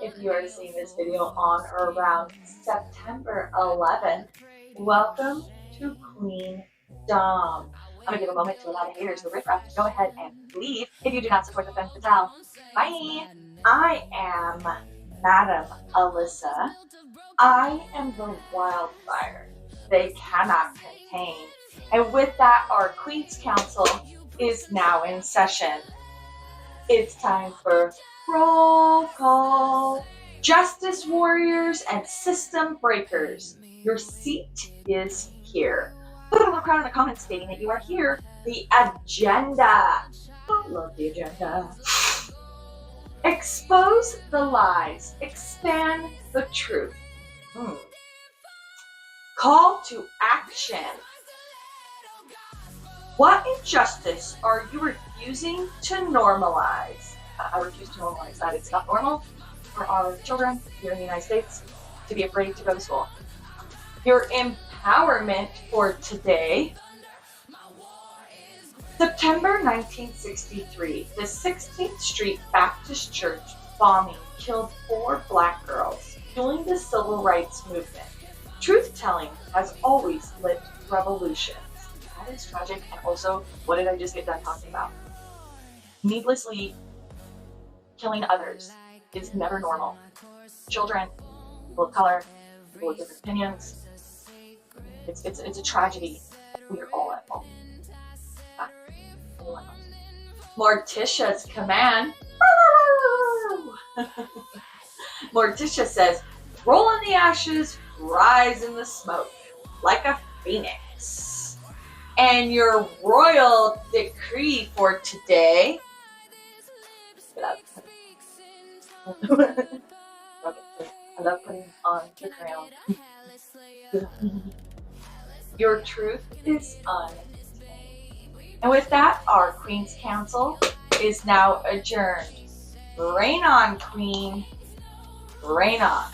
if you are seeing this video on or around September 11th. Welcome to Queen Dom. I'm going to give a moment to allow the haters, the riffraff, to go ahead and leave if you do not support the femme fatale. Bye! I am Madam Alyssa. I am the wildfire they cannot contain. And with that, our Queen's Council is now in session. It's time for roll call. Justice warriors and system breakers, your seat is here. Put a little crowd in the comments stating that you are here. The agenda. I love the agenda. Expose the lies. Expand the truth. Call to action. What injustice are you refusing to normalize? I refuse to normalize that. It's not normal for our children here in the United States to be afraid to go to school. Your empowerment for today. September 1963, the 16th Street Baptist Church bombing killed 4 black girls, fueling the civil rights movement. Truth-telling has always lit revolutions. That is tragic. And also, what did I just get done talking about? Needlessly killing others is never normal. Children, people of color, people with different opinions. It's a tragedy. We are all at fault. Morticia's command. Morticia says, roll in the ashes, rise in the smoke, like a phoenix. And your royal decree for today. I love putting on the crown. Your truth is untamed. And with that, our Queen's Council is now adjourned. Reign on, Queen. Reign on.